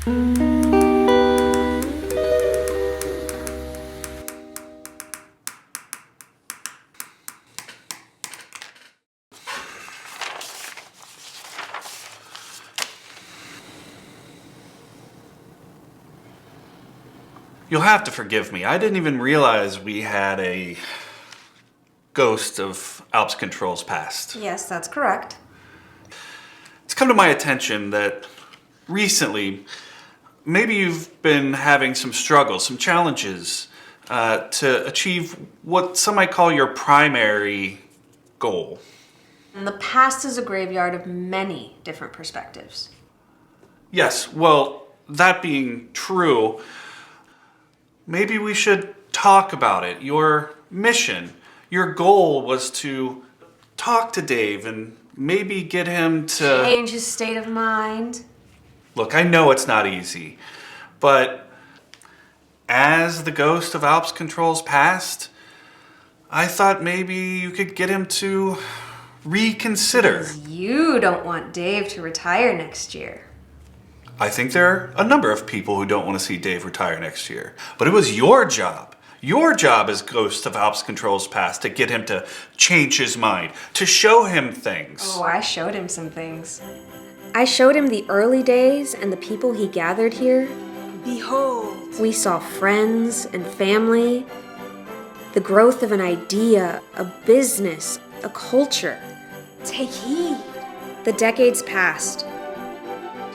You'll have to forgive me. I didn't even realize we had a ghost of Alps Controls past. Yes, that's correct. It's come to my attention that recently, maybe you've been having some struggles, some challenges to achieve what some might call your primary goal. And the past is a graveyard of many different perspectives. Yes, well, that being true, maybe we should talk about it. Your mission, your goal was to talk to Dave and maybe get him to change his state of mind. Look, I know it's not easy, but as the ghost of Alps Controls passed, I thought maybe you could get him to reconsider. You don't want Dave to retire next year. I think there are a number of people who don't want to see Dave retire next year, but it was your job. Your job as ghost of Alps Controls past to get him to change his mind, to show him things. Oh, I showed him some things. I showed him the early days and the people he gathered here. Behold. We saw friends and family, the growth of an idea, a business, a culture. Take heed. The decades passed.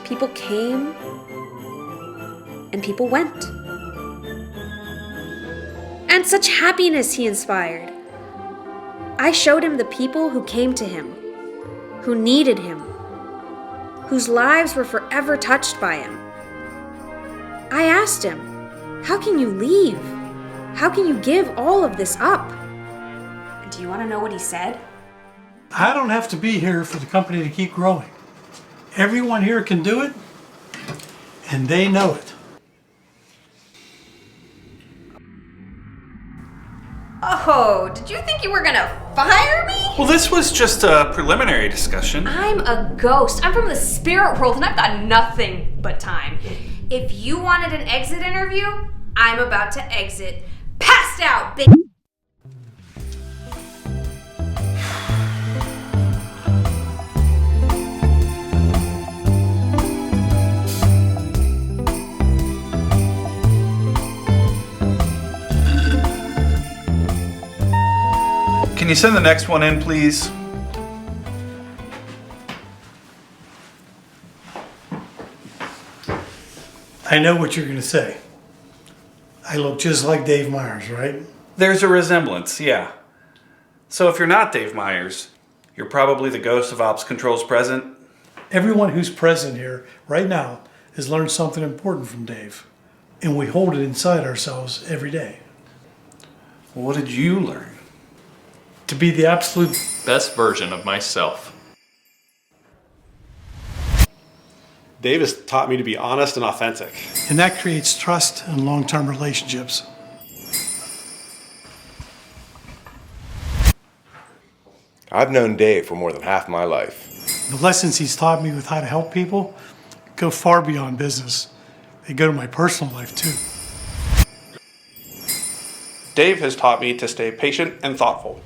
People came and people went. And such happiness he inspired. I showed him the people who came to him, who needed him, whose lives were forever touched by him. I asked him, how can you leave? How can you give all of this up? Do you want to know what he said? I don't have to be here for the company to keep growing. Everyone here can do it, and they know it. Oh, did you think you were gonna fire me? Well, this was just a preliminary discussion. I'm a ghost. I'm from the spirit world and I've got nothing but time. If you wanted an exit interview, I'm about to exit. Passed out, bitch! Can you send the next one in, please? I know what you're going to say. I look just like Dave Myers, right? There's a resemblance, yeah. So if you're not Dave Myers, you're probably the ghost of Alps Controls present. Everyone who's present here right now has learned something important from Dave, and we hold it inside ourselves every day. What did you learn? To be the absolute best version of myself. Dave has taught me to be honest and authentic. and that creates trust and long-term relationships. I've known Dave for more than half my life. The lessons he's taught me with how to help people go far beyond business. They go to my personal life too. Dave has taught me to stay patient and thoughtful.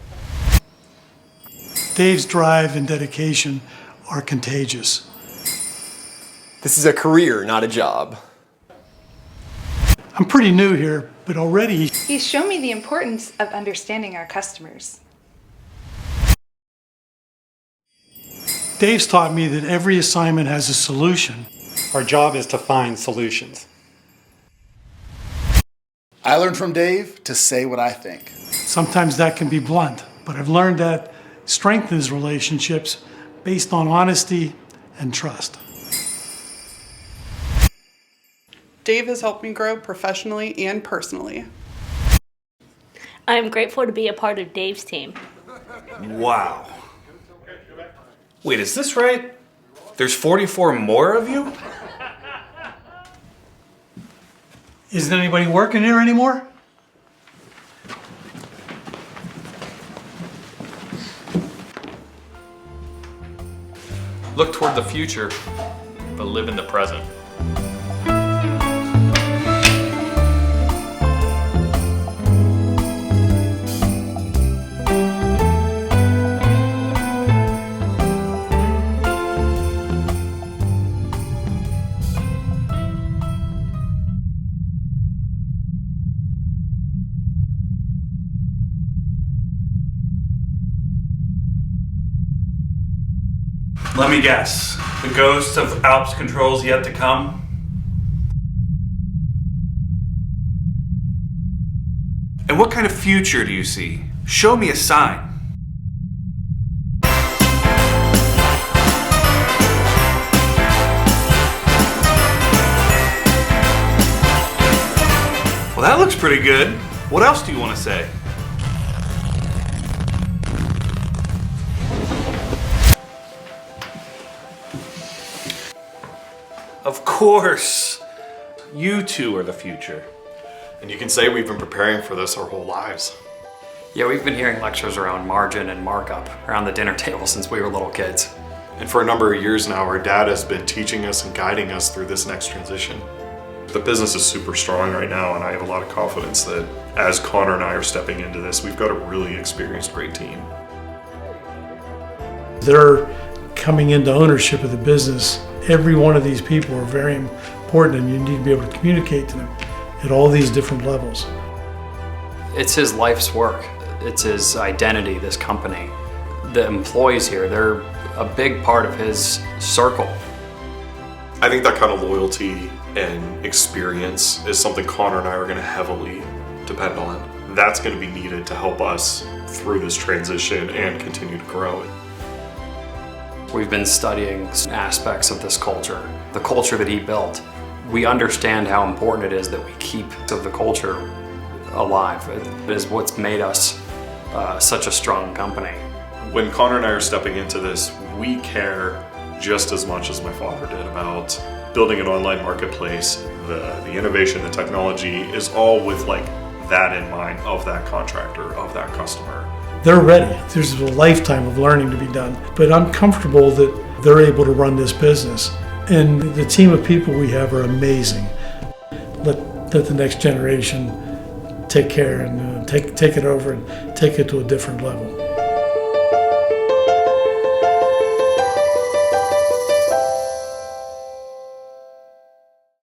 Dave's drive and dedication are contagious. This is a career, not a job. I'm pretty new here, but already He's shown me the importance of understanding our customers. Dave's taught me that every assignment has a solution. Our job is to find solutions. I learned from Dave to say what I think. Sometimes that can be blunt, but I've learned that strengthens relationships based on honesty and trust. Dave has helped me grow professionally and personally. I am grateful to be a part of Dave's team. Wow. Wait, is this right? There's 44 more of you? Isn't anybody working here anymore? Look toward the future, but live in the present. Let me guess. The ghost of Alps Controls yet to come? And what kind of future do you see? Show me a sign. Well, that looks pretty good. What else do you want to say? Of course. You two are the future. And you can say we've been preparing for this our whole lives. Yeah, we've been hearing lectures around margin and markup around the dinner table since we were little kids. And for a number of years now, our dad has been teaching us and guiding us through this next transition. The business is super strong right now, and I have a lot of confidence that as Connor and I are stepping into this, we've got a really experienced, great team. They're coming into ownership of the business. Every one of these people are very important, and you need to be able to communicate to them at all these different levels. It's his life's work. It's his identity, this company. The employees here, they're a big part of his circle. I think that kind of loyalty and experience is something Connor and I are going to heavily depend on. That's going to be needed to help us through this transition and continue to grow it. We've been studying aspects of this culture, the culture that he built. We understand how important it is that we keep the culture alive. It is what's made us such a strong company. When Connor and I are stepping into this, we care just as much as my father did about building an online marketplace. The innovation, the technology is all with like that in mind of that contractor, of that customer. They're ready. There's a lifetime of learning to be done, but I'm comfortable that they're able to run this business. And the team of people we have are amazing. Let the next generation take care and take it over and take it to a different level.